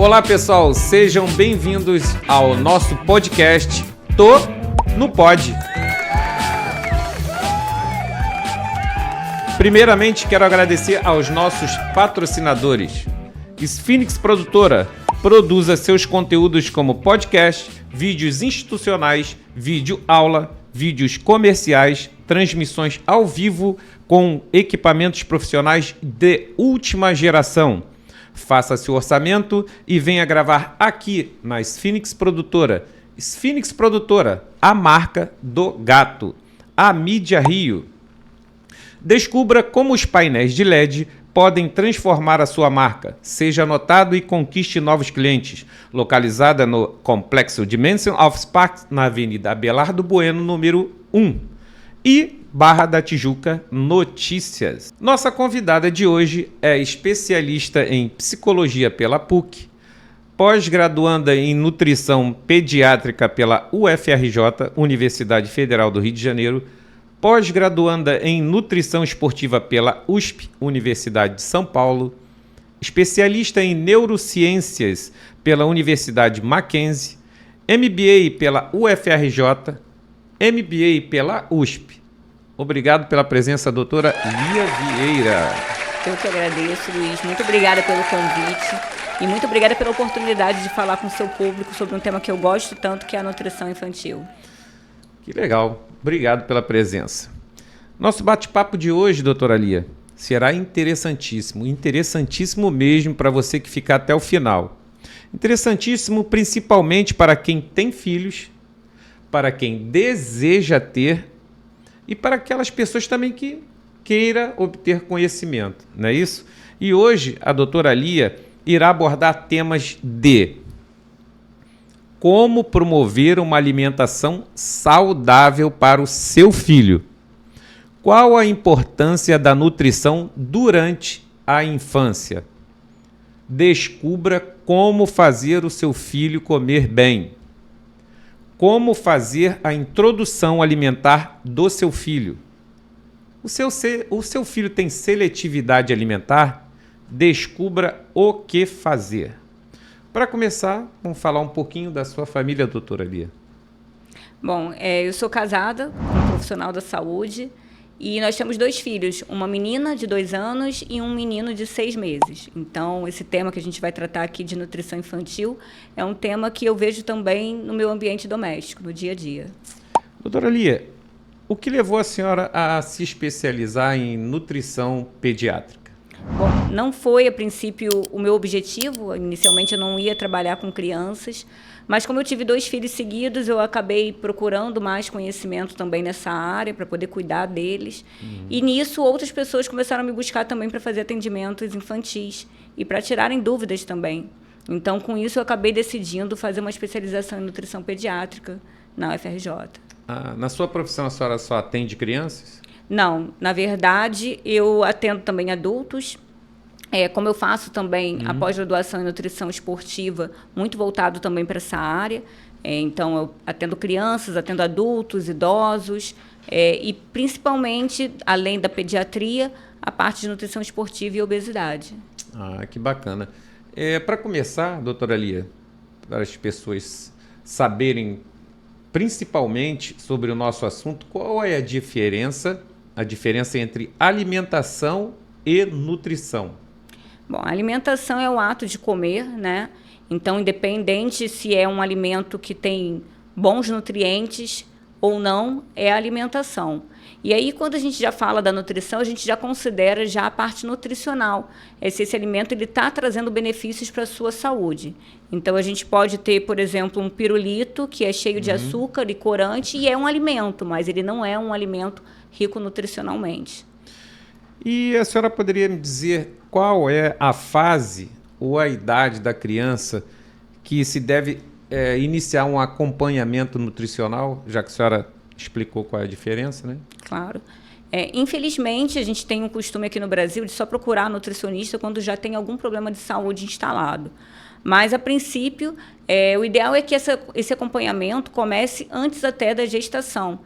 Olá, pessoal, sejam bem-vindos ao nosso podcast Tô no Pod. Primeiramente, quero agradecer aos nossos patrocinadores. Sphinx Produtora, produza seus conteúdos como podcast, vídeos institucionais, vídeo aula, vídeos comerciais, transmissões ao vivo com equipamentos profissionais de última geração. Faça seu orçamento e venha gravar aqui na Sphinx Produtora. Sphinx Produtora, a marca do gato. A Mídia Rio. Descubra como os painéis de LED podem transformar a sua marca. Seja notado e conquiste novos clientes. Localizada no Complexo Dimension of Parks, na Avenida Abelardo Bueno, número 1. E Barra da Tijuca Notícias. Nossa convidada de hoje é especialista em psicologia pela PUC, pós-graduanda em nutrição pediátrica pela UFRJ, Universidade Federal do Rio de Janeiro, pós-graduanda em nutrição esportiva pela USP, Universidade de São Paulo, especialista em neurociências pela Universidade Mackenzie, MBA pela UFRJ, MBA pela USP. Obrigado pela presença, doutora Lia Vieira. Eu que agradeço, Luiz. Muito obrigada pelo convite e muito obrigada pela oportunidade de falar com o seu público sobre um tema que eu gosto tanto, que é a nutrição infantil. Que legal. Obrigado pela presença. Nosso bate-papo de hoje, doutora Lia, será interessantíssimo. Interessantíssimo mesmo para você que ficar até o final. Interessantíssimo principalmente para quem tem filhos, para quem deseja ter e para aquelas pessoas também que queira obter conhecimento, não é isso? E hoje a doutora Lia irá abordar temas de como promover uma alimentação saudável para o seu filho. Qual a importância da nutrição durante a infância? Descubra como fazer o seu filho comer bem. Como fazer a introdução alimentar do seu filho. O seu filho tem seletividade alimentar? Descubra o que fazer. Para começar, vamos falar um pouquinho da sua família, doutora Lia. Bom, eu sou casada com um profissional da saúde e nós temos 2 filhos, uma menina de 2 anos e um menino de 6 meses. Então, esse tema que a gente vai tratar aqui de nutrição infantil é um tema que eu vejo também no meu ambiente doméstico, no dia a dia. Doutora Lia, o que levou a senhora a se especializar em nutrição pediátrica? Bom, não foi a princípio o meu objetivo. Inicialmente eu não ia trabalhar com crianças, mas como eu tive 2 filhos seguidos, eu acabei procurando mais conhecimento também nessa área para poder cuidar deles. E nisso outras pessoas começaram a me buscar também para fazer atendimentos infantis e para tirarem dúvidas também. Então, com isso, eu acabei decidindo fazer uma especialização em nutrição pediátrica na UFRJ. Na sua profissão, a senhora só atende crianças? Não, na verdade, eu atendo também adultos. Como eu faço também a pós-graduação em nutrição esportiva, muito voltado também para essa área. Então, eu atendo crianças, atendo adultos, idosos, e principalmente, além da pediatria, a parte de nutrição esportiva e obesidade. Ah, que bacana. Para começar, doutora Lia, para as pessoas saberem principalmente sobre o nosso assunto, qual é a diferença entre alimentação e nutrição? Bom, a alimentação é o ato de comer, né? Então, independente se é um alimento que tem bons nutrientes ou não, é a alimentação. E aí, quando a gente já fala da nutrição, a gente já considera já a parte nutricional. Se esse alimento está trazendo benefícios para a sua saúde. Então, a gente pode ter, por exemplo, um pirulito que é cheio de açúcar e corante e é um alimento, mas ele não é um alimento rico nutricionalmente. E a senhora poderia me dizer qual é a fase ou a idade da criança que se deve iniciar um acompanhamento nutricional, já que a senhora explicou qual é a diferença, né? Claro. Infelizmente, a gente tem um costume aqui no Brasil de só procurar nutricionista quando já tem algum problema de saúde instalado. Mas, a princípio, o ideal é que esse acompanhamento comece antes até da gestação.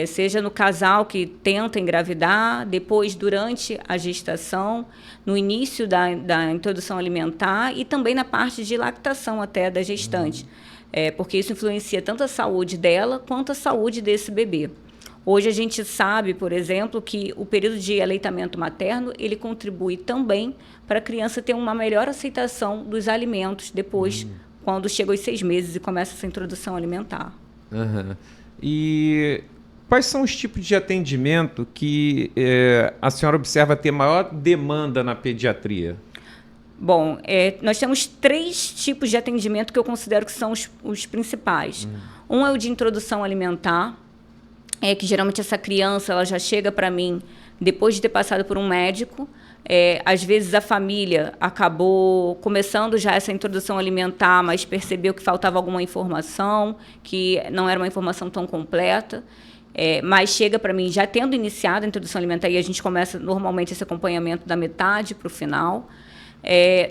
seja no casal que tenta engravidar, depois durante a gestação, no início da introdução alimentar e também na parte de lactação até da gestante, porque isso influencia tanto a saúde dela quanto a saúde desse bebê. Hoje a gente sabe, por exemplo, que o período de aleitamento materno ele contribui também para a criança ter uma melhor aceitação dos alimentos depois, quando chega aos 6 meses e começa essa introdução alimentar. Uhum. E quais são os tipos de atendimento que a senhora observa ter maior demanda na pediatria? Bom, nós temos 3 tipos de atendimento que eu considero que são os principais. Um é o de introdução alimentar, que geralmente essa criança ela já chega para mim depois de ter passado por um médico. Às vezes a família acabou começando já essa introdução alimentar, mas percebeu que faltava alguma informação, que não era uma informação tão completa. Mas chega para mim já tendo iniciado a introdução alimentar e a gente começa normalmente esse acompanhamento da metade para o final.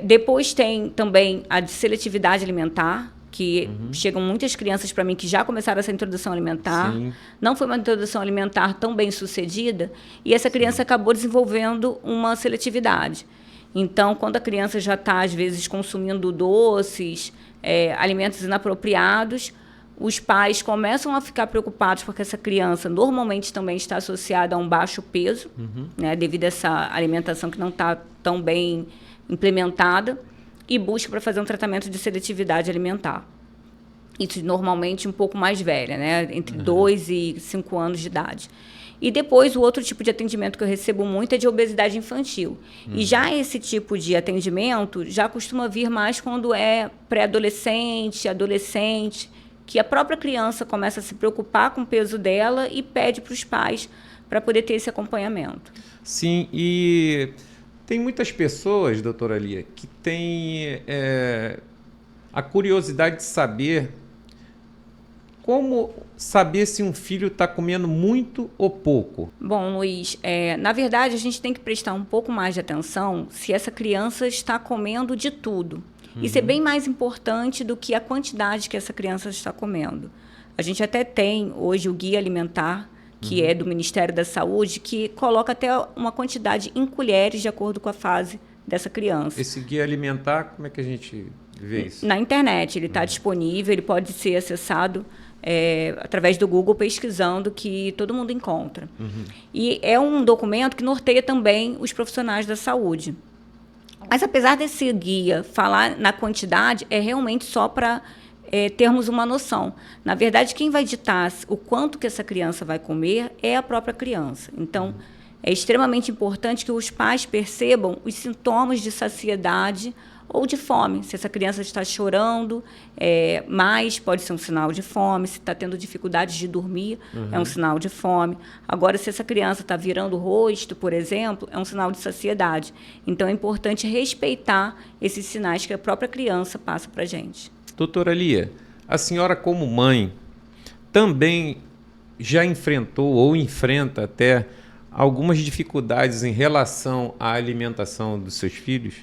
Depois tem também a de seletividade alimentar, que chegam muitas crianças para mim que já começaram essa introdução alimentar. Sim. Não foi uma introdução alimentar tão bem sucedida e essa criança acabou desenvolvendo uma seletividade. Então, quando a criança já está, às vezes, consumindo doces, alimentos inapropriados, os pais começam a ficar preocupados porque essa criança normalmente também está associada a um baixo peso, né, devido a essa alimentação que não está tão bem implementada, e busca para fazer um tratamento de seletividade alimentar. Isso normalmente um pouco mais velha, né? Entre 2 e 5 anos de idade. E depois o outro tipo de atendimento que eu recebo muito é de obesidade infantil. E já esse tipo de atendimento já costuma vir mais quando é pré-adolescente, adolescente, que a própria criança começa a se preocupar com o peso dela e pede para os pais para poder ter esse acompanhamento. Sim, e tem muitas pessoas, doutora Lia, que têm a curiosidade de saber como saber se um filho está comendo muito ou pouco. Bom, Luiz, na verdade a gente tem que prestar um pouco mais de atenção se essa criança está comendo de tudo. Isso é bem mais importante do que a quantidade que essa criança está comendo. A gente até tem hoje o Guia Alimentar, que é do Ministério da Saúde, que coloca até uma quantidade em colheres de acordo com a fase dessa criança. Esse guia alimentar, como é que a gente vê isso? Na internet, ele está disponível, ele pode ser acessado através do Google, pesquisando, que todo mundo encontra. E é um documento que norteia também os profissionais da saúde. Mas, apesar desse guia falar na quantidade, é realmente só para termos uma noção. Na verdade, quem vai ditar o quanto que essa criança vai comer é a própria criança. Então, é extremamente importante que os pais percebam os sintomas de saciedade ou de fome. Se essa criança está chorando mais, pode ser um sinal de fome. Se está tendo dificuldades de dormir, é um sinal de fome. Agora, se essa criança está virando o rosto, por exemplo, é um sinal de saciedade. Então, é importante respeitar esses sinais que a própria criança passa para a gente. Doutora Lia, a senhora como mãe também já enfrentou ou enfrenta até algumas dificuldades em relação à alimentação dos seus filhos?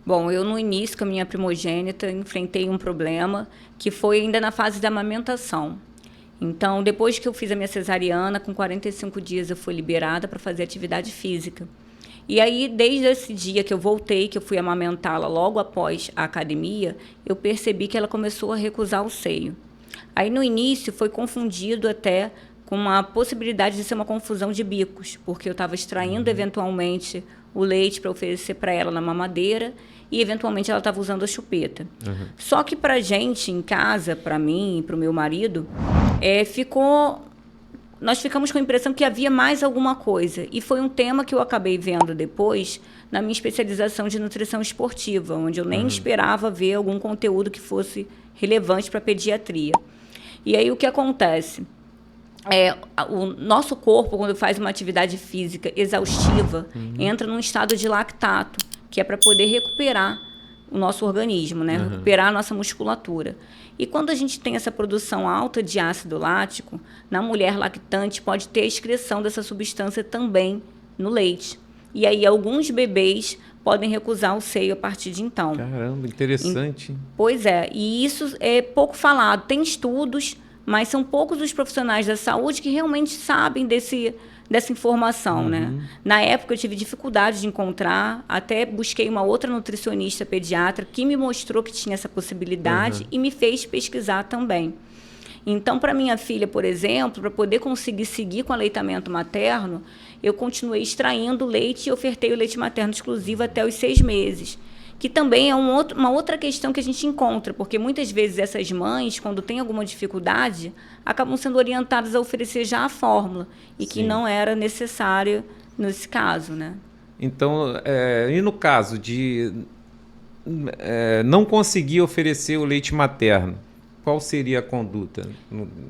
Bom, eu no início com a minha primogênita enfrentei um problema que foi ainda na fase da amamentação. Então, depois que eu fiz a minha cesariana, com 45 dias eu fui liberada para fazer atividade física. E aí, desde esse dia que eu voltei, que eu fui amamentá-la logo após a academia, eu percebi que ela começou a recusar o seio. Aí, no início, foi confundido até com uma possibilidade de ser uma confusão de bicos, porque eu estava extraindo, eventualmente, o leite para oferecer para ela na mamadeira e, eventualmente, ela estava usando a chupeta. Só que, para a gente, em casa, para mim e para o meu marido, nós ficamos com a impressão que havia mais alguma coisa. E foi um tema que eu acabei vendo depois na minha especialização de nutrição esportiva, onde eu nem esperava ver algum conteúdo que fosse relevante para a pediatria. E aí o que acontece? O nosso corpo, quando faz uma atividade física exaustiva, entra num estado de lactato, que é para poder recuperar o nosso organismo, né? Recuperar a nossa musculatura. E quando a gente tem essa produção alta de ácido lático, na mulher lactante pode ter a excreção dessa substância também no leite. E aí alguns bebês podem recusar o seio a partir de então. Caramba, interessante. Pois é, e isso é pouco falado. Tem estudos, mas são poucos os profissionais da saúde que realmente sabem dessa informação, né? Na época eu tive dificuldade de encontrar, até busquei uma outra nutricionista pediatra que me mostrou que tinha essa possibilidade e me fez pesquisar também. Então, para minha filha, por exemplo, para poder conseguir seguir com o aleitamento materno, eu continuei extraindo leite e ofertei o leite materno exclusivo até os 6 meses. Que também é uma outra questão que a gente encontra, porque muitas vezes essas mães, quando têm alguma dificuldade, acabam sendo orientadas a oferecer já a fórmula, e que não era necessário nesse caso, né? Então, e no caso de não conseguir oferecer o leite materno, qual seria a conduta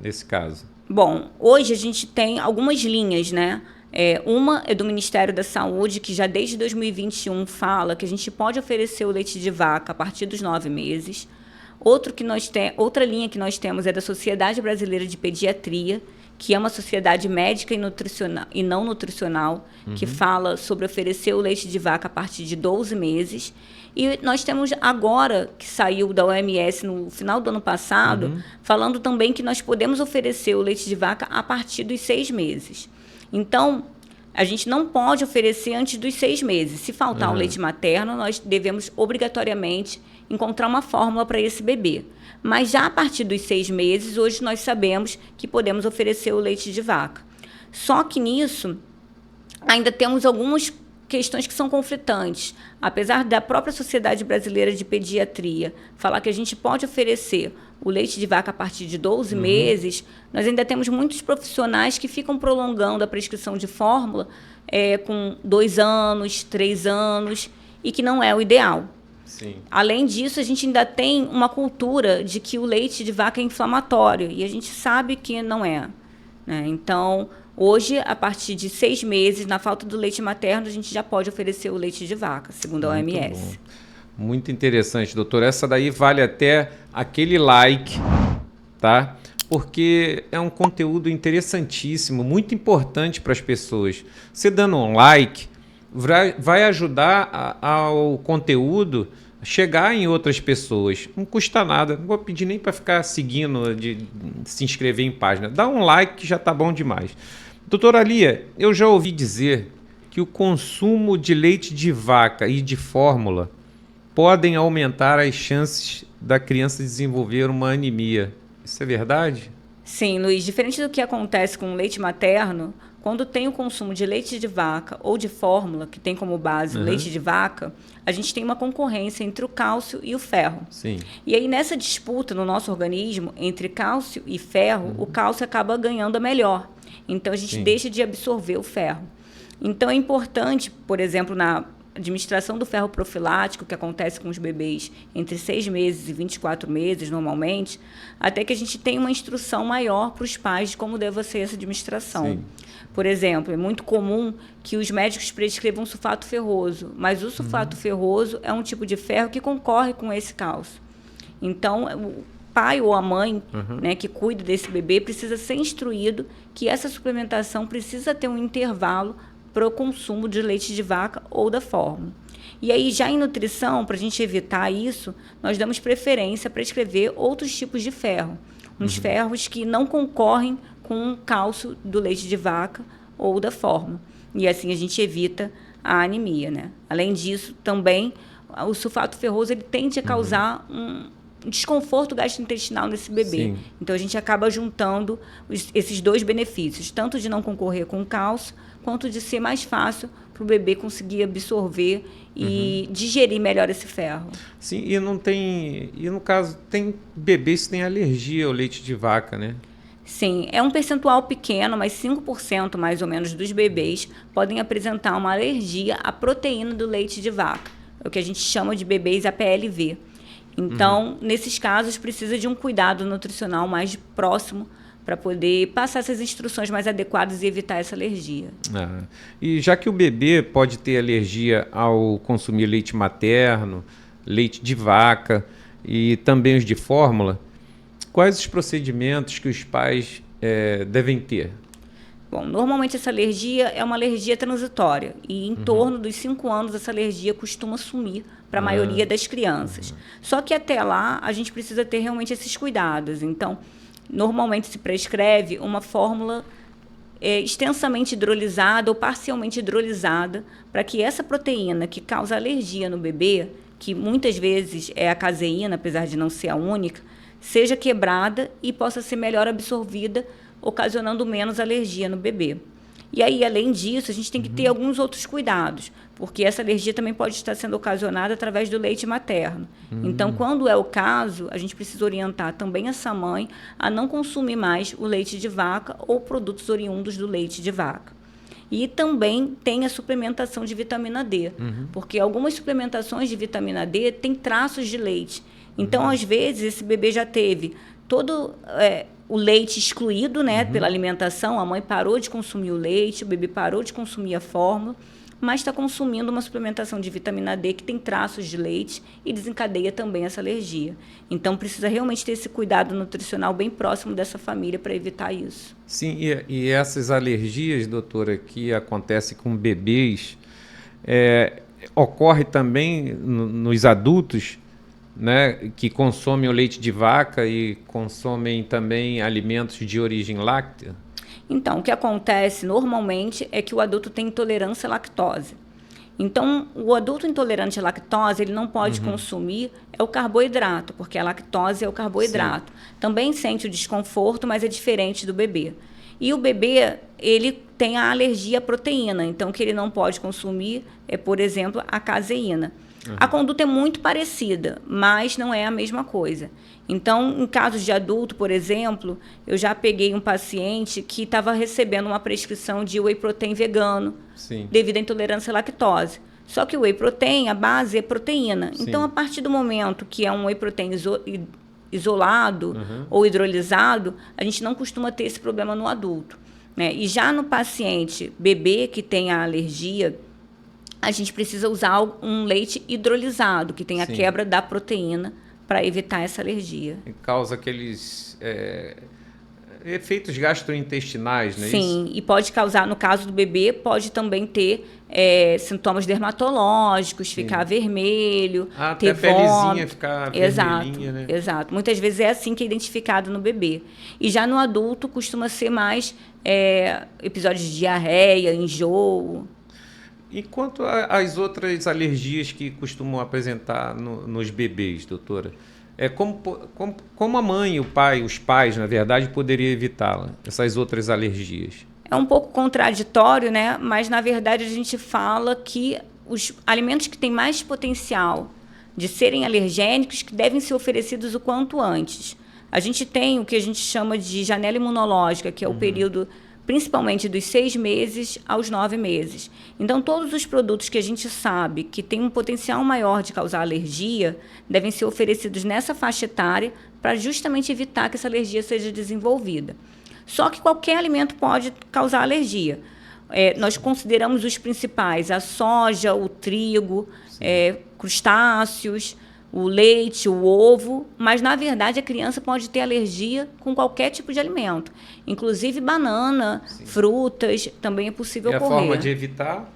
nesse caso? Bom, hoje a gente tem algumas linhas, né? Uma é do Ministério da Saúde, que já desde 2021 fala que a gente pode oferecer o leite de vaca a partir dos 9 meses. Outra linha que nós temos é da Sociedade Brasileira de Pediatria, que é uma sociedade médica e não nutricional, que fala sobre oferecer o leite de vaca a partir de 12 meses. E nós temos agora, que saiu da OMS no final do ano passado, falando também que nós podemos oferecer o leite de vaca a partir dos 6 meses. Então, a gente não pode oferecer antes dos 6 meses. Se faltar o leite materno, nós devemos obrigatoriamente encontrar uma fórmula para esse bebê. Mas já a partir dos 6 meses, hoje nós sabemos que podemos oferecer o leite de vaca. Só que nisso, ainda temos algumas questões que são conflitantes. Apesar da própria Sociedade Brasileira de Pediatria falar que a gente pode oferecer o leite de vaca a partir de 12 meses, nós ainda temos muitos profissionais que ficam prolongando a prescrição de fórmula com 2 anos, 3 anos, e que não é o ideal. Sim. Além disso, a gente ainda tem uma cultura de que o leite de vaca é inflamatório, e a gente sabe que não é, né? Então, hoje, a partir de 6 meses, na falta do leite materno, a gente já pode oferecer o leite de vaca, segundo a OMS. Muito interessante, doutor. Essa daí vale até aquele like, tá? Porque é um conteúdo interessantíssimo, muito importante para as pessoas. Você dando um like, vai ajudar ao conteúdo chegar em outras pessoas. Não custa nada. Não vou pedir nem para ficar seguindo, de se inscrever em página. Dá um like que já tá bom demais. Doutora Lia, eu já ouvi dizer que o consumo de leite de vaca e de fórmula podem aumentar as chances da criança desenvolver uma anemia. Isso é verdade? Sim, Luiz. Diferente do que acontece com o leite materno, quando tem o consumo de leite de vaca ou de fórmula, que tem como base o leite de vaca, a gente tem uma concorrência entre o cálcio e o ferro. Sim. E aí, nessa disputa no nosso organismo entre cálcio e ferro, o cálcio acaba ganhando a melhor. Então, a gente deixa de absorver o ferro. Então, é importante, por exemplo, na administração do ferro profilático, que acontece com os bebês entre 6 meses e 24 meses, normalmente, até que a gente tenha uma instrução maior para os pais de como deve ser essa administração. Sim. Por exemplo, é muito comum que os médicos prescrevam sulfato ferroso, mas o sulfato ferroso é um tipo de ferro que concorre com esse cálcio. Então, o pai ou a mãe, né, que cuida desse bebê precisa ser instruído que essa suplementação precisa ter um intervalo para o consumo de leite de vaca ou da fórmula. E aí, já em nutrição, para a gente evitar isso, nós damos preferência para prescrever outros tipos de ferro. Uns ferros que não concorrem com o cálcio do leite de vaca ou da fórmula. E assim a gente evita a anemia, né? Além disso, também, o sulfato ferroso ele tende a causar um desconforto gastrointestinal nesse bebê. Sim. Então, a gente acaba juntando esses dois benefícios, tanto de não concorrer com o cálcio, quanto de ser mais fácil para o bebê conseguir absorver e digerir melhor esse ferro. Sim, e no caso, tem bebês que têm alergia ao leite de vaca, né? Sim, é um percentual pequeno, mas 5% mais ou menos dos bebês podem apresentar uma alergia à proteína do leite de vaca, é o que a gente chama de bebês APLV. Então, nesses casos, precisa de um cuidado nutricional mais próximo para poder passar essas instruções mais adequadas e evitar essa alergia. E já que o bebê pode ter alergia ao consumir leite materno, leite de vaca e também os de fórmula, quais os procedimentos que os pais devem ter? Bom, normalmente essa alergia é uma alergia transitória e em torno dos 5 anos essa alergia costuma sumir para a maioria das crianças. Só que até lá a gente precisa ter realmente esses cuidados. Então, normalmente se prescreve uma fórmula extensamente hidrolisada ou parcialmente hidrolisada para que essa proteína que causa alergia no bebê, que muitas vezes é a caseína, apesar de não ser a única, seja quebrada e possa ser melhor absorvida, ocasionando menos alergia no bebê. E aí, além disso, a gente tem que ter alguns outros cuidados, porque essa alergia também pode estar sendo ocasionada através do leite materno. Então, quando é o caso, a gente precisa orientar também essa mãe a não consumir mais o leite de vaca ou produtos oriundos do leite de vaca. E também tem a suplementação de vitamina D, porque algumas suplementações de vitamina D têm traços de leite. Então, às vezes, esse bebê já teve todo o leite excluído, né, pela alimentação, a mãe parou de consumir o leite, o bebê parou de consumir a fórmula, mas está consumindo uma suplementação de vitamina D que tem traços de leite e desencadeia também essa alergia. Então, precisa realmente ter esse cuidado nutricional bem próximo dessa família para evitar isso. Sim, e essas alergias, doutora, que acontecem com bebês, ocorre também nos adultos, né, que consomem o leite de vaca e consomem também alimentos de origem láctea? Então, o que acontece normalmente é que o adulto tem intolerância à lactose. Então, o adulto intolerante à lactose, ele não pode consumir o carboidrato, porque a lactose é o carboidrato. Sim. Também sente o desconforto, mas é diferente do bebê. E o bebê, ele tem a alergia à proteína, então o que ele não pode consumir é, por exemplo, a caseína. A conduta é muito parecida, mas não é a mesma coisa. Então, em casos de adulto, por exemplo, eu já peguei um paciente que estava recebendo uma prescrição de whey protein vegano, sim, devido à intolerância à lactose. Só que o whey protein, a base é proteína. Sim. Então, a partir do momento que é um whey protein isolado ou hidrolisado, a gente não costuma ter esse problema no adulto, né? E já no paciente bebê que tem a alergia, a gente precisa usar um leite hidrolisado, que tem a quebra da proteína, para evitar essa alergia. E causa aqueles efeitos gastrointestinais, não é isso? Sim, e pode causar, no caso do bebê, pode também ter sintomas dermatológicos, ficar vermelho, ter até a pelezinha ficar vermelhinha, né? Exato. Muitas vezes é assim que é identificado no bebê. E já no adulto costuma ser mais episódios de diarreia, enjoo. E quanto às outras alergias que costumam apresentar nos bebês, doutora? Como a mãe, o pai, os pais, na verdade, poderiam evitá-la, essas outras alergias? É um pouco contraditório, né? Mas, na verdade, a gente fala que os alimentos que têm mais potencial de serem alergênicos que devem ser oferecidos o quanto antes. A gente tem o que a gente chama de janela imunológica, que é o período principalmente dos 6 meses aos 9 meses. Então, todos os produtos que a gente sabe que têm um potencial maior de causar alergia devem ser oferecidos nessa faixa etária para justamente evitar que essa alergia seja desenvolvida. Só que qualquer alimento pode causar alergia. Nós consideramos os principais: a soja, o trigo, crustáceos, o leite, o ovo, mas, na verdade, a criança pode ter alergia com qualquer tipo de alimento. Inclusive banana, frutas, também é possível ocorrer. A forma de evitar?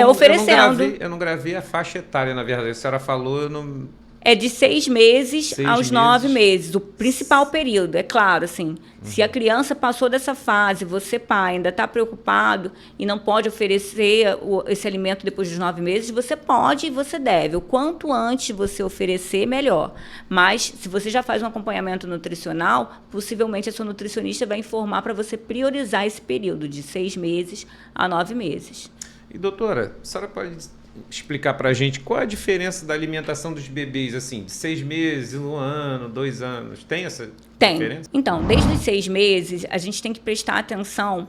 Oferecendo. Eu não gravei a faixa etária, na verdade. A senhora falou, eu não... É de 6 meses aos 9 meses, o principal período. É claro, assim, se a criança passou dessa fase, você, pai, ainda está preocupado e não pode oferecer esse alimento depois dos 9 meses, você pode e você deve. O quanto antes você oferecer, melhor. Mas, se você já faz um acompanhamento nutricional, possivelmente a sua nutricionista vai informar para você priorizar esse período de 6 meses a 9 meses. E, doutora, a senhora pode explicar para a gente qual a diferença da alimentação dos bebês, assim, de 6 meses, 1 ano, 2 anos? Tem essa diferença? Então, desde os 6 meses, a gente tem que prestar atenção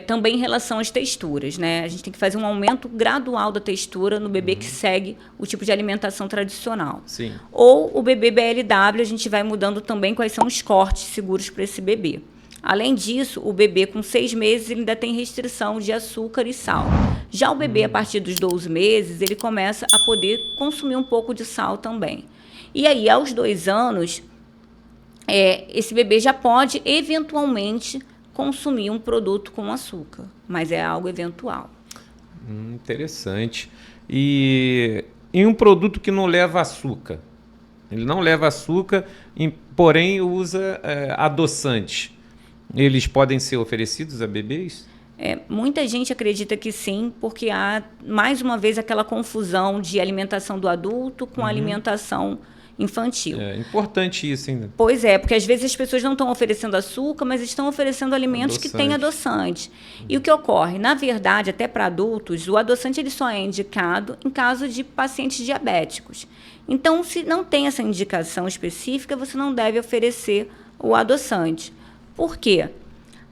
também em relação às texturas, né? A gente tem que fazer um aumento gradual da textura no bebê que segue o tipo de alimentação tradicional. Sim. Ou o bebê BLW, a gente vai mudando também quais são os cortes seguros para esse bebê. Além disso, o bebê com 6 meses ele ainda tem restrição de açúcar e sal. Já o bebê, a partir dos 12 meses, ele começa a poder consumir um pouco de sal também. E aí, aos 2 anos, esse bebê já pode, eventualmente, consumir um produto com açúcar, mas é algo eventual. Interessante. E um produto que não leva açúcar? Ele não leva açúcar, porém usa adoçante. Eles podem ser oferecidos a bebês? Muita gente acredita que sim, porque há, mais uma vez, aquela confusão de alimentação do adulto com alimentação infantil. É importante isso ainda. Pois é, porque às vezes as pessoas não estão oferecendo açúcar, mas estão oferecendo alimentos que têm adoçante. E o que ocorre? Na verdade, até para adultos, o adoçante ele só é indicado em caso de pacientes diabéticos. Então, se não tem essa indicação específica, você não deve oferecer o adoçante. Por quê?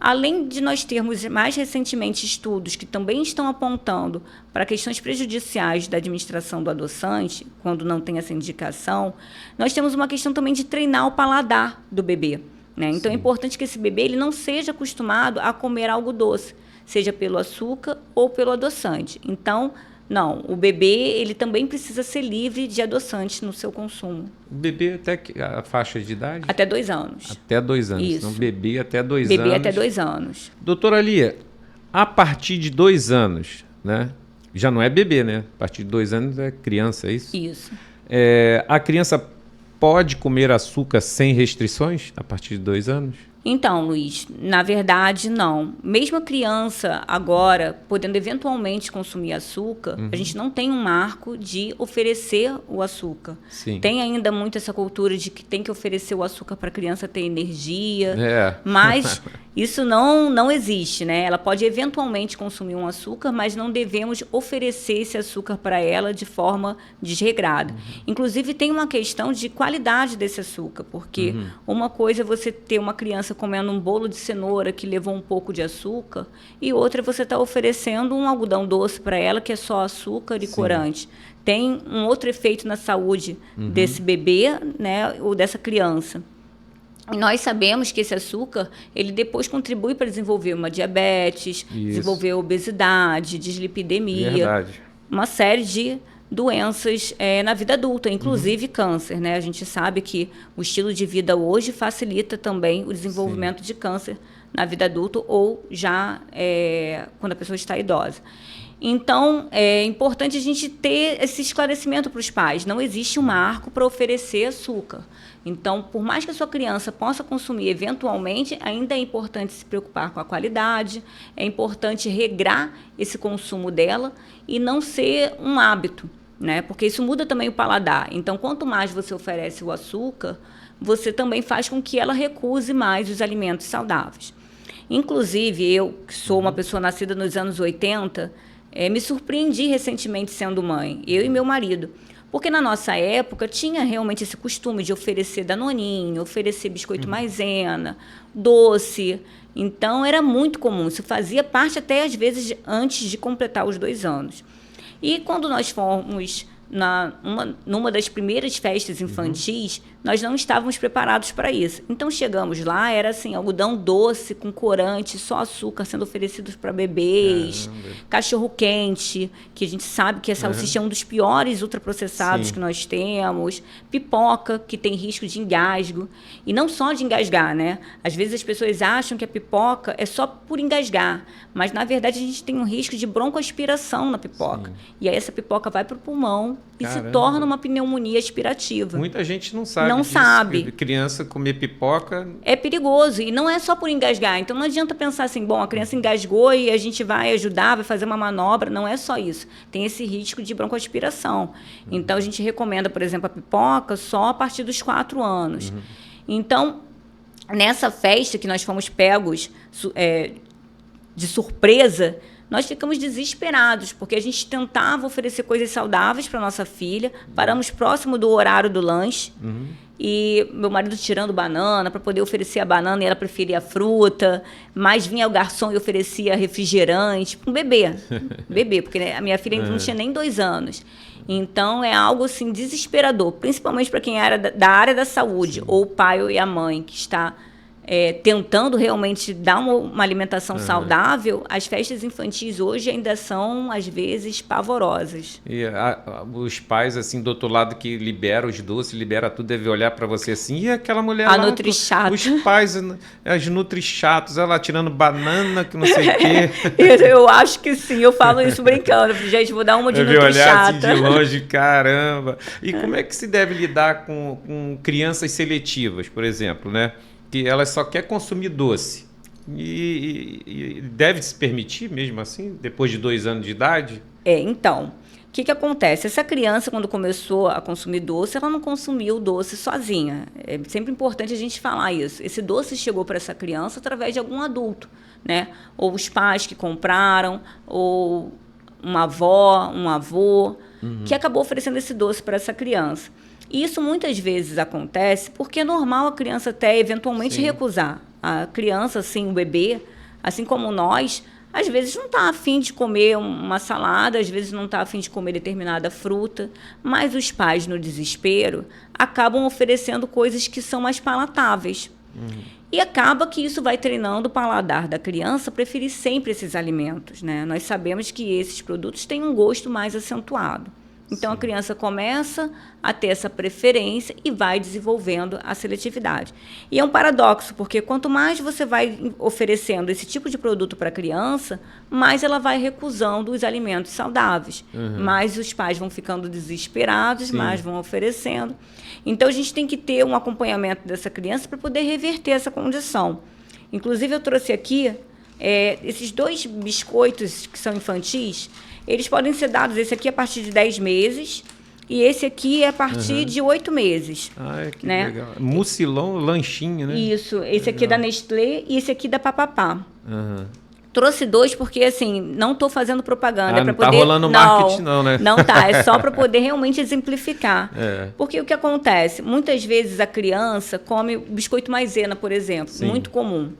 Além de nós termos mais recentemente estudos que também estão apontando para questões prejudiciais da administração do adoçante, quando não tem essa indicação, nós temos uma questão também de treinar o paladar do bebê, né? Então, é importante que esse bebê ele não seja acostumado a comer algo doce, seja pelo açúcar ou pelo adoçante. Então, não, o bebê ele também precisa ser livre de adoçantes no seu consumo. O bebê até a faixa de idade? Até 2 anos. Até 2 anos. Isso. Então, bebê até 2 anos. Bebê até 2 anos. Doutora Lia, a partir de 2 anos, né? Já não é bebê, né? A partir de 2 anos é criança, é isso? Isso. A criança pode comer açúcar sem restrições a partir de 2 anos? Então, Luiz, na verdade, não. Mesmo a criança agora, podendo eventualmente consumir açúcar, a gente não tem um marco de oferecer o açúcar. Sim. Tem ainda muito essa cultura de que tem que oferecer o açúcar para a criança ter energia, É. mas isso não existe, né? Ela pode eventualmente consumir um açúcar, mas não devemos oferecer esse açúcar para ela de forma desregrada. Inclusive, tem uma questão de qualidade desse açúcar, porque uma coisa é você ter uma criança comendo um bolo de cenoura que levou um pouco de açúcar, e outra é você estar oferecendo um algodão doce para ela, que é só açúcar e corante. Tem um outro efeito na saúde desse bebê, né, ou dessa criança. E nós sabemos que esse açúcar, ele depois contribui para desenvolver uma diabetes, desenvolver obesidade, dislipidemia, Verdade. uma série de doenças na vida adulta, inclusive câncer, né? A gente sabe que o estilo de vida hoje facilita também o desenvolvimento de câncer na vida adulta ou já quando a pessoa está idosa. Então, é importante a gente ter esse esclarecimento para os pais. Não existe um marco para oferecer açúcar. Então, por mais que a sua criança possa consumir eventualmente, ainda é importante se preocupar com a qualidade, é importante regrar esse consumo dela e não ser um hábito, né? Porque isso muda também o paladar. Então, quanto mais você oferece o açúcar, você também faz com que ela recuse mais os alimentos saudáveis. Inclusive, eu, que sou uma pessoa nascida nos anos 80, me surpreendi recentemente sendo mãe, eu e meu marido. Porque na nossa época tinha realmente esse costume de oferecer danoninho, oferecer biscoito maisena, doce. Então, era muito comum. Isso fazia parte até, às vezes, antes de completar os 2 anos. E quando nós fomos numa das primeiras festas infantis, nós não estávamos preparados para isso. Então, chegamos lá, era assim, algodão doce com corante, só açúcar sendo oferecidos para bebês, cachorro-quente, que a gente sabe que a salsicha é um dos piores ultraprocessados que nós temos, pipoca, que tem risco de engasgo, e não só de engasgar, né? Às vezes as pessoas acham que a pipoca é só por engasgar, mas, na verdade, a gente tem um risco de broncoaspiração na pipoca. E aí essa pipoca vai para o pulmão e se torna uma pneumonia aspirativa. Muita gente não sabe não disso. sabe. Criança comer pipoca... É perigoso. E não é só por engasgar. Então, não adianta pensar assim, bom, a criança engasgou e a gente vai ajudar, vai fazer uma manobra. Não é só isso. Tem esse risco de broncoaspiração. Então, a gente recomenda, por exemplo, a pipoca só a partir dos 4 anos. Então, nessa festa que nós fomos pegos de surpresa, nós ficamos desesperados, porque a gente tentava oferecer coisas saudáveis para nossa filha, paramos próximo do horário do lanche, e meu marido tirando banana para poder oferecer a banana, e ela preferia a fruta, mas vinha o garçom e oferecia refrigerante para um bebê, porque a minha filha ainda não tinha nem 2 anos. Então, é algo assim desesperador, principalmente para quem é da área da saúde, ou o pai ou a mãe que está tentando realmente dar uma alimentação saudável, as festas infantis hoje ainda são, às vezes, pavorosas. E os pais, assim, do outro lado, que libera os doces, libera tudo, deve olhar para você assim, e aquela mulher A lá... nutri-chata. Os pais, as nutri-chatos, ela tirando banana, que não sei o quê. Eu acho que sim, eu falo isso brincando. Gente, vou dar uma de Deve olhar assim nutri-chata. de longe, caramba. E como é que se deve lidar com crianças seletivas, por exemplo, né? Que elas só querem consumir doce. E deve se permitir mesmo assim, depois de 2 anos de idade? Então, o que acontece? Essa criança, quando começou a consumir doce, ela não consumiu o doce sozinha. É sempre importante a gente falar isso. Esse doce chegou para essa criança através de algum adulto, né? Ou os pais que compraram, ou uma avó, um avô, que acabou oferecendo esse doce para essa criança. E isso muitas vezes acontece porque é normal a criança até eventualmente recusar. A criança, assim, o bebê, assim como nós, às vezes não está afim de comer uma salada, às vezes não está afim de comer determinada fruta, mas os pais, no desespero, acabam oferecendo coisas que são mais palatáveis. E acaba que isso vai treinando o paladar da criança a preferir sempre esses alimentos, né? Nós sabemos que esses produtos têm um gosto mais acentuado. Então, a criança começa a ter essa preferência e vai desenvolvendo a seletividade. E é um paradoxo, porque quanto mais você vai oferecendo esse tipo de produto para a criança, mais ela vai recusando os alimentos saudáveis. Mais os pais vão ficando desesperados, mais vão oferecendo. Então, a gente tem que ter um acompanhamento dessa criança para poder reverter essa condição. Inclusive, eu trouxe aqui esses 2 biscoitos que são infantis. Eles podem ser dados, esse aqui a partir de 10 meses e esse aqui é a partir de 8 meses. Que né? legal. Mucilão, lanchinho, né? Isso, esse aqui é da Nestlé e esse aqui da Papapá. Trouxe 2 porque, assim, não estou fazendo propaganda. Não está rolando marketing não, né? Não tá, é só para poder realmente exemplificar. Porque o que acontece? Muitas vezes a criança come biscoito maisena, por exemplo, muito comum.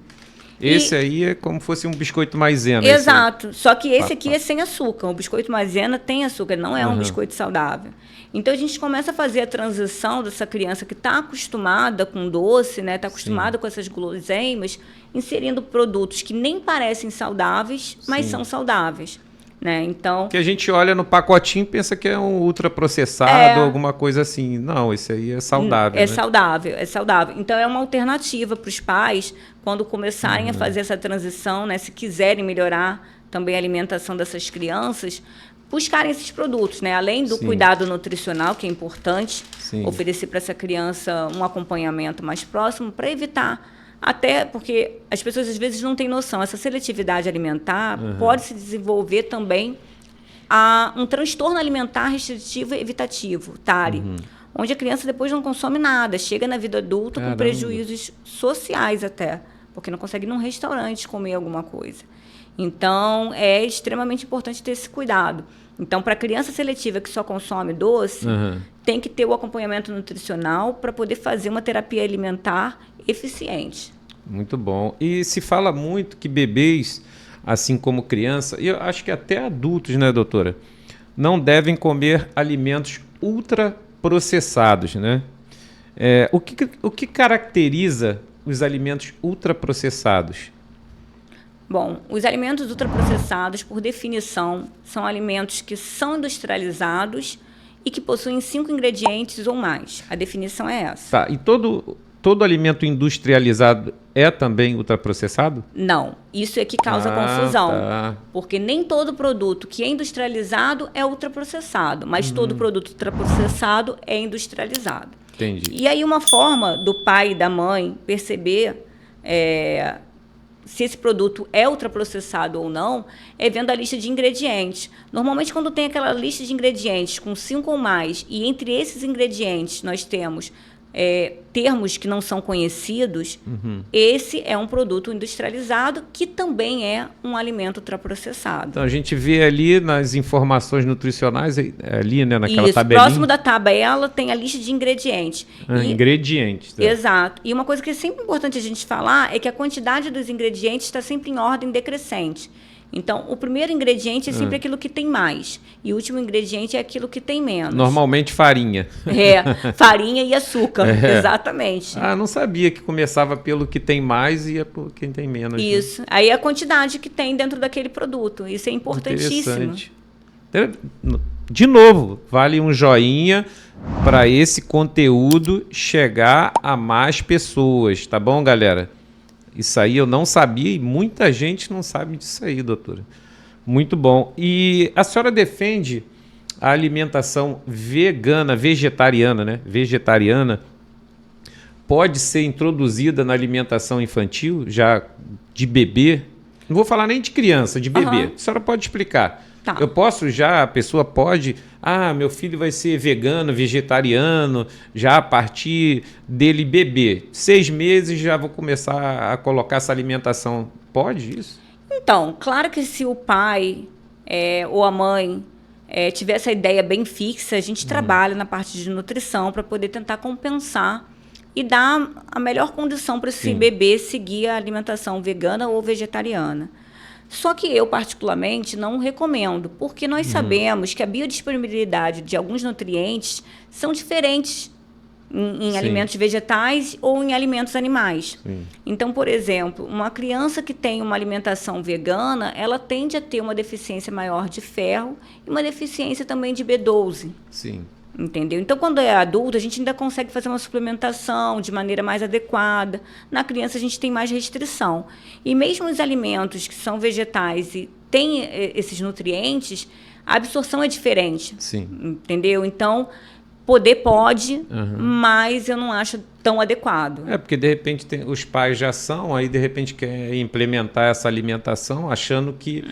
Esse aí é como se fosse um biscoito maisena. Exato. Só que esse aqui é sem açúcar. O biscoito maisena tem açúcar, não é um biscoito saudável. Então, a gente começa a fazer a transição dessa criança que está acostumada com doce, né? Está acostumada com essas guloseimas, inserindo produtos que nem parecem saudáveis, mas são saudáveis. Né? Então, que a gente olha no pacotinho e pensa que é um ultraprocessado, alguma coisa assim. Não, esse aí é saudável. É saudável, é saudável. Então, é uma alternativa para os pais, quando começarem a fazer essa transição, né? Se quiserem melhorar também a alimentação dessas crianças, buscarem esses produtos, né? Além do cuidado nutricional, que é importante, oferecer para essa criança um acompanhamento mais próximo, para evitar. Até porque as pessoas às vezes não têm noção. Essa seletividade alimentar pode se desenvolver também a um transtorno alimentar restritivo e evitativo, TARI, onde a criança depois não consome nada, chega na vida adulta com prejuízos sociais até, porque não consegue ir num restaurante comer alguma coisa. Então, é extremamente importante ter esse cuidado. Então, para a criança seletiva que só consome doce, tem que ter o acompanhamento nutricional para poder fazer uma terapia alimentar eficiente. Muito bom. E se fala muito que bebês, assim como criança, e eu acho que até adultos, né, doutora, não devem comer alimentos ultraprocessados, né? O que caracteriza os alimentos ultraprocessados? Bom, os alimentos ultraprocessados, por definição, são alimentos que são industrializados e que possuem 5 ingredientes ou mais. A definição é essa. Tá, e todo alimento industrializado é também ultraprocessado? Não, isso é que causa confusão. Tá. Porque nem todo produto que é industrializado é ultraprocessado, mas todo produto ultraprocessado é industrializado. Entendi. E aí uma forma do pai e da mãe perceber se esse produto é ultraprocessado ou não, é vendo a lista de ingredientes. Normalmente, quando tem aquela lista de ingredientes com 5 ou mais, e entre esses ingredientes nós temos termos que não são conhecidos, esse é um produto industrializado que também é um alimento ultraprocessado. Então, a gente vê ali nas informações nutricionais, ali, né, naquela Isso, tabelinha. próximo da tabela tem a lista de ingredientes. Ingredientes. Exato. E uma coisa que é sempre importante a gente falar é que a quantidade dos ingredientes está sempre em ordem decrescente. Então, o primeiro ingrediente é sempre aquilo que tem mais. E o último ingrediente é aquilo que tem menos. Normalmente farinha. Farinha e açúcar, exatamente. Ah, não sabia que começava pelo que tem mais e ia por quem tem menos. Isso. Né? Aí é a quantidade que tem dentro daquele produto. Isso é importantíssimo. De novo, vale um joinha para esse conteúdo chegar a mais pessoas, tá bom, galera? Isso aí eu não sabia e muita gente não sabe disso aí, doutora. Muito bom. E a senhora defende a alimentação vegana, vegetariana, né? Vegetariana pode ser introduzida na alimentação infantil, já de bebê? Não vou falar nem de criança, de bebê. A senhora pode explicar? Tá. Eu posso já, a pessoa pode... Ah, meu filho vai ser vegano, vegetariano, já a partir dele bebê. 6 meses já vou começar a colocar essa alimentação. Pode isso? Então, claro que se o pai ou a mãe tiver essa ideia bem fixa, a gente trabalha na parte de nutrição para poder tentar compensar e dar a melhor condição para esse bebê seguir a alimentação vegana ou vegetariana. Só que eu, particularmente, não recomendo, porque nós sabemos que a biodisponibilidade de alguns nutrientes são diferentes em alimentos vegetais ou em alimentos animais. Sim. Então, por exemplo, uma criança que tem uma alimentação vegana, ela tende a ter uma deficiência maior de ferro e uma deficiência também de B12. Sim. Entendeu? Então, quando é adulto, a gente ainda consegue fazer uma suplementação de maneira mais adequada. Na criança, a gente tem mais restrição. E mesmo os alimentos que são vegetais e têm esses nutrientes, a absorção é diferente. Sim. Entendeu? Então, pode, mas eu não acho tão adequado. Porque de repente os pais já são, aí de repente quer implementar essa alimentação achando que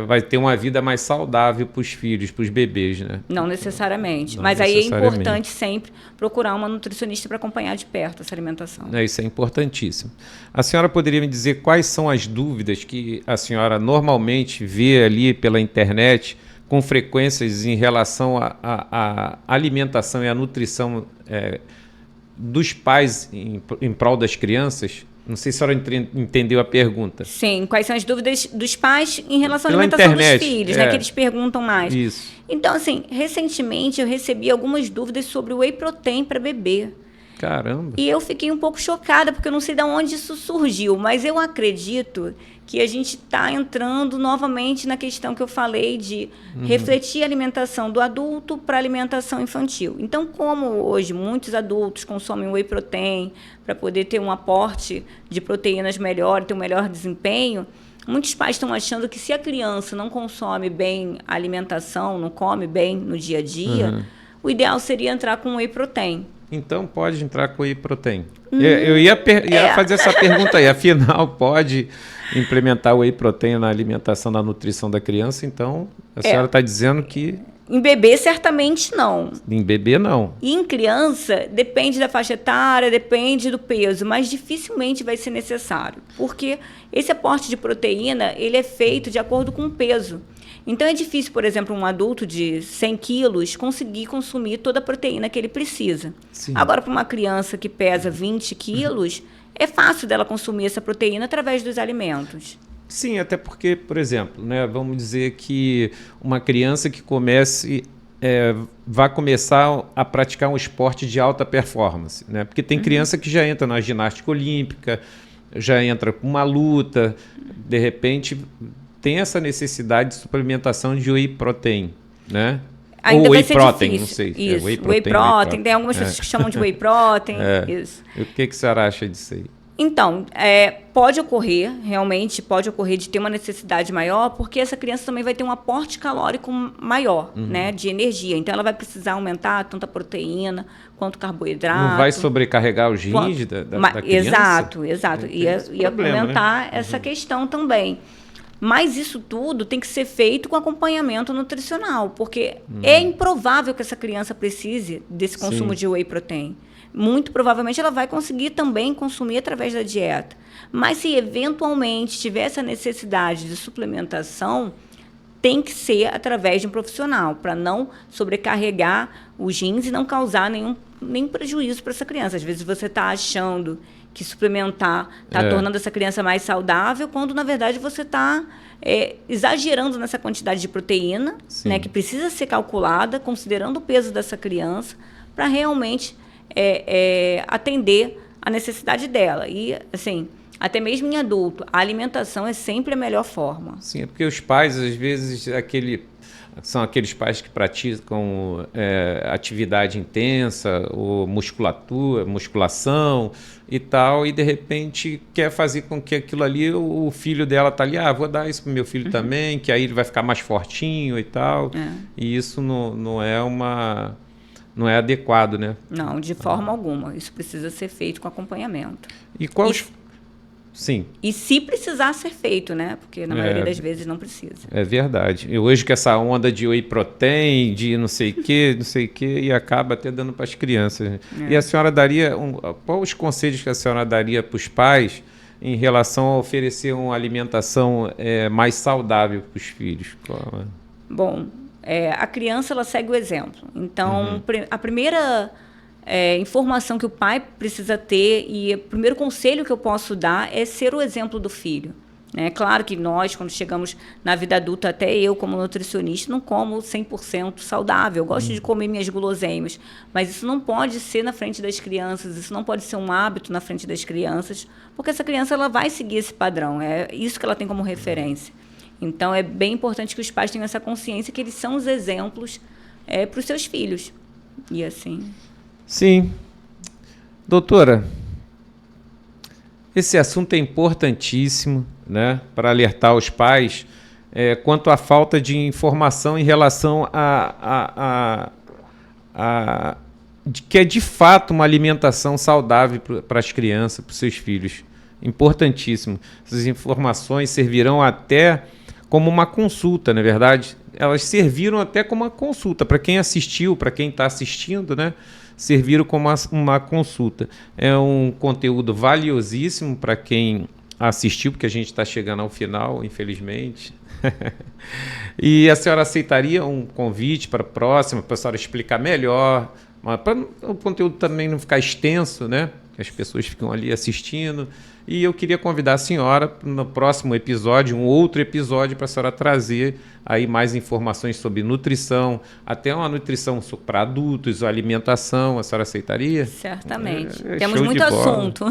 vai ter uma vida mais saudável para os filhos, para os bebês, né? Não necessariamente. Mas aí é importante sempre procurar uma nutricionista para acompanhar de perto essa alimentação. Isso é importantíssimo. A senhora poderia me dizer quais são as dúvidas que a senhora normalmente vê ali pela internet com frequências em relação à alimentação e à nutrição dos pais em prol das crianças? Não sei se a senhora entendeu a pergunta. Sim, quais são as dúvidas dos pais em relação à alimentação dos filhos, né, que eles perguntam mais. Isso. Então, assim, recentemente eu recebi algumas dúvidas sobre o whey protein para bebê. Caramba! E eu fiquei um pouco chocada, porque eu não sei de onde isso surgiu, mas eu acredito que a gente está entrando novamente na questão que eu falei de refletir a alimentação do adulto para a alimentação infantil. Então, como hoje muitos adultos consomem whey protein para poder ter um aporte de proteínas melhor, ter um melhor desempenho, muitos pais estão achando que se a criança não consome bem a alimentação, não come bem no dia a dia, o ideal seria entrar com whey protein. Então pode entrar com whey protein. Eu ia fazer essa pergunta aí. Afinal, pode implementar o whey protein na alimentação, na nutrição da criança? Então, a senhora está dizendo que... Em bebê, certamente não. Em bebê, não. E em criança, depende da faixa etária, depende do peso, mas dificilmente vai ser necessário. Porque esse aporte de proteína, ele é feito de acordo com o peso. Então, é difícil, por exemplo, um adulto de 100 quilos conseguir consumir toda a proteína que ele precisa. Sim. Agora, para uma criança que pesa 20 quilos, é fácil dela consumir essa proteína através dos alimentos. Sim, até porque, por exemplo, né, vamos dizer que uma criança que vai começar a praticar um esporte de alta performance, né? Porque tem criança que já entra na ginástica olímpica, já entra com uma luta, de repente... tem essa necessidade de suplementação de whey protein, né? Ainda ou vai whey ser protein, difícil. Não sei. Isso, whey protein. Tem algumas pessoas que chamam de whey protein. Isso. E o que a senhora acha disso aí? Então, pode ocorrer, realmente pode ocorrer de ter uma necessidade maior, porque essa criança também vai ter um aporte calórico maior, né, de energia. Então, ela vai precisar aumentar tanto a proteína quanto o carboidrato. Não vai sobrecarregar os rins da criança? Exato. Ia aumentar, né, essa questão também. Mas isso tudo tem que ser feito com acompanhamento nutricional, porque é improvável que essa criança precise desse consumo de whey protein. Muito provavelmente ela vai conseguir também consumir através da dieta. Mas se eventualmente tiver essa necessidade de suplementação, tem que ser através de um profissional, para não sobrecarregar os rins e não causar nenhum prejuízo para essa criança. Às vezes você está achando que suplementar está tornando essa criança mais saudável, quando, na verdade, você está exagerando nessa quantidade de proteína, né, que precisa ser calculada, considerando o peso dessa criança, para realmente atender a necessidade dela. E, assim, até mesmo em adulto, a alimentação é sempre a melhor forma. Sim, é porque os pais, às vezes, são aqueles pais que praticam atividade intensa, ou musculação e tal, e de repente quer fazer com que aquilo ali, o filho dela tá ali, vou dar isso pro meu filho também, que aí ele vai ficar mais fortinho e tal. E isso não é adequado, né? Não, de forma alguma. Isso precisa ser feito com acompanhamento. E quais... Sim. E se precisar ser feito, né? Porque na maioria das vezes não precisa. É verdade. E hoje com essa onda de whey protein, de não sei o quê, e acaba até dando para as crianças. E a senhora daria... qual os conselhos que a senhora daria para os pais em relação a oferecer uma alimentação mais saudável para os filhos? Bom, a criança ela segue o exemplo. Então, a primeira... informação que o pai precisa ter e o primeiro conselho que eu posso dar é ser o exemplo do filho. É claro que nós, quando chegamos na vida adulta, até eu, como nutricionista, não como 100% saudável. Eu gosto de comer minhas guloseimas, mas isso não pode ser na frente das crianças, isso não pode ser um hábito na frente das crianças, porque essa criança ela vai seguir esse padrão, é isso que ela tem como referência. Então, é bem importante que os pais tenham essa consciência que eles são os exemplos para os seus filhos. E assim... Sim. Doutora, esse assunto é importantíssimo, né, para alertar os pais quanto à falta de informação em relação que é de fato uma alimentação saudável para as crianças, para os seus filhos. Importantíssimo. Essas informações servirão até como uma consulta, não é verdade? Elas serviram até como uma consulta para quem assistiu, para quem está assistindo, né? Serviram como uma consulta. É um conteúdo valiosíssimo para quem assistiu, porque a gente está chegando ao final, infelizmente. E a senhora aceitaria um convite para a próxima, para a senhora explicar melhor, para o conteúdo também não ficar extenso, né? Que as pessoas ficam ali assistindo. E eu queria convidar a senhora no próximo episódio, um outro episódio, para a senhora trazer aí mais informações sobre nutrição, até uma nutrição para adultos, alimentação. A senhora aceitaria? Certamente. Temos muito assunto.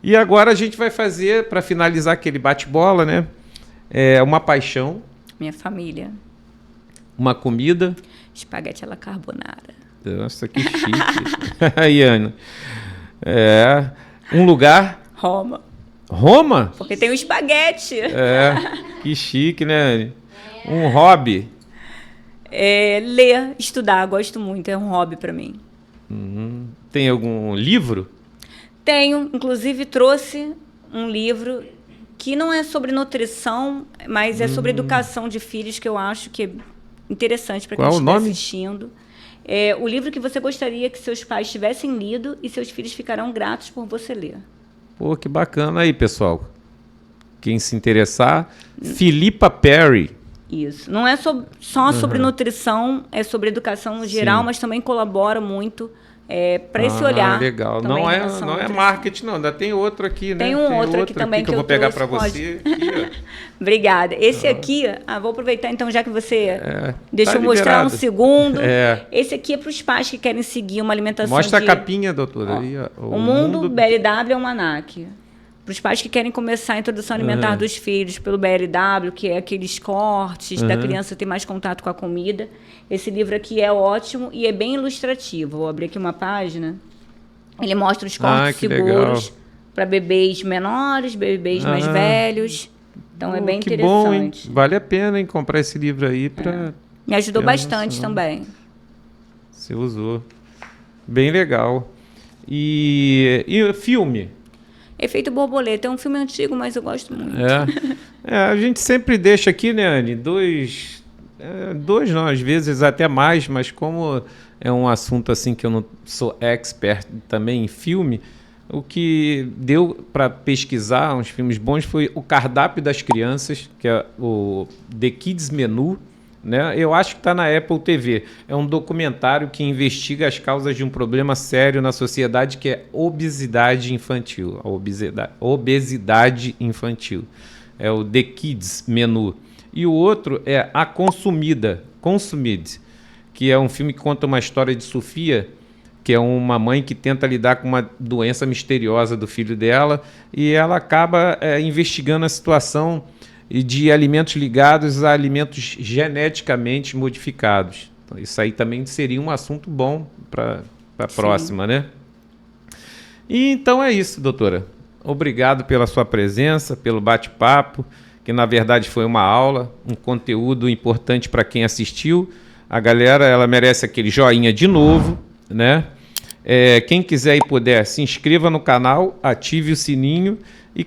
E agora a gente vai fazer, para finalizar aquele bate-bola, né? Uma paixão. Minha família. Uma comida. Espaguete alla carbonara. Nossa, que chique. Aí, Ana. Um lugar. Roma. Roma? Porque tem o espaguete. Que chique, né, Anne? Um hobby? Ler, estudar, gosto muito, é um hobby para mim. Tem algum livro? Tenho, inclusive trouxe um livro que não é sobre nutrição, mas é sobre educação de filhos, que eu acho que é interessante para quem estiver assistindo. O livro que você gostaria que seus pais tivessem lido e seus filhos ficarão gratos por você ler. Pô, que bacana aí, pessoal. Quem se interessar, Philippa Perry. Isso. Não é só sobre nutrição, é sobre educação no geral, mas também colabora muito para esse olhar. Legal. Não é marketing, não. Ainda tem outro aqui, né? Tem outro aqui também que eu vou pegar para você. Obrigada. Esse aqui, vou aproveitar então, já que você deixa eu mostrar um segundo. Esse aqui é para os pais que querem seguir uma alimentação. Mostra a capinha, doutora. O Mundo BLW Almanac. Para os pais que querem começar a introdução alimentar dos filhos pelo BLW, que é aqueles cortes da criança ter mais contato com a comida. Esse livro aqui é ótimo e é bem ilustrativo. Vou abrir aqui uma página. Ele mostra os cortes seguros para bebês menores, bebês mais velhos. Então é bem interessante. Bom, vale a pena, hein, comprar esse livro aí para... Me ajudou bastante também. Você usou. Bem legal. E filme? Efeito Borboleta é um filme antigo, mas eu gosto muito. A gente sempre deixa aqui, né, Anne, dois não, às vezes até mais, mas como é um assunto assim que eu não sou expert também em filme, o que deu para pesquisar uns filmes bons foi O Cardápio das Crianças, que é o The Kids Menu. né? Eu acho que está na Apple TV. É um documentário que investiga as causas de um problema sério na sociedade, que é obesidade infantil. A obesidade infantil. É o The Kids Menu. E o outro é A Consumida, Consumid, que é um filme que conta uma história de Sofia, que é uma mãe que tenta lidar com uma doença misteriosa do filho dela, e ela acaba investigando a situação de alimentos ligados a alimentos geneticamente modificados. Então, isso aí também seria um assunto bom para a próxima, né? E então é isso, doutora. Obrigado pela sua presença, pelo bate-papo, que na verdade foi uma aula, um conteúdo importante para quem assistiu. A galera, ela merece aquele joinha de novo, né? Quem quiser e puder, se inscreva no canal, ative o sininho e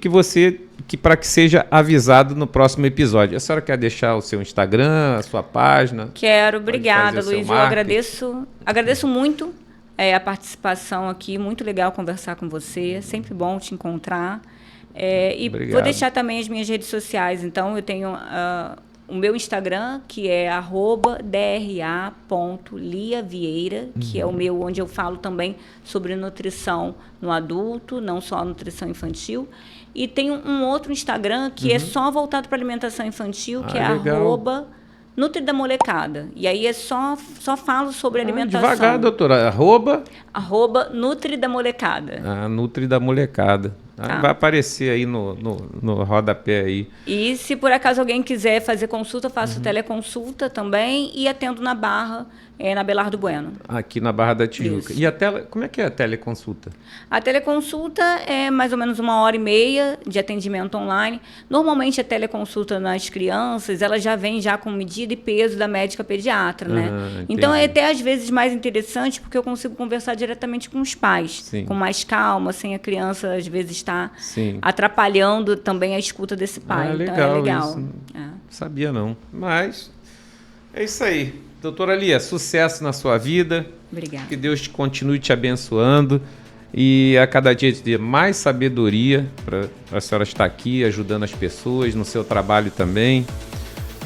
para que seja avisado no próximo episódio. A senhora quer deixar o seu Instagram, a sua página? Quero, obrigada, Luiz. Eu agradeço muito a participação aqui, muito legal conversar com você, sempre bom te encontrar. E Obrigado. Vou deixar também as minhas redes sociais. Então, eu tenho o meu Instagram, que é @dra.liavieira, que é o meu, onde eu falo também sobre nutrição no adulto, não só nutrição infantil. E tem um outro Instagram que é só voltado para alimentação infantil, que é legal. @Nutri da Molecada. E aí só falo sobre alimentação. Devagar, doutora. Nutri da Molecada. Nutri da Molecada. Tá. Vai aparecer aí no rodapé aí. E se por acaso alguém quiser fazer consulta, faço teleconsulta também e atendo na Barra, na Belardo Bueno. Aqui na Barra da Tijuca. Isso. E como é que é a teleconsulta? A teleconsulta é mais ou menos 1h30 de atendimento online. Normalmente a teleconsulta nas crianças, ela já vem já com medida e peso da médica pediatra, né? Então é até às vezes mais interessante porque eu consigo conversar diretamente com os pais, Sim. com mais calma, sem a criança às vezes estar atrapalhando também a escuta desse pai. Legal, então é legal. Isso. Sabia não. Mas é isso aí. Doutora Lia, sucesso na sua vida. Obrigada. Que Deus continue te abençoando e a cada dia te dê mais sabedoria para a senhora estar aqui ajudando as pessoas no seu trabalho também.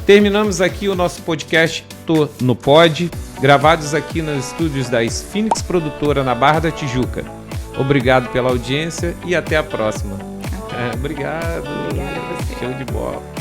Terminamos aqui o nosso podcast Tô no Pod, gravados aqui nos estúdios da Sphinix Produtora na Barra da Tijuca. Obrigado pela audiência e até a próxima. Obrigado. Obrigada a você. Show de bola.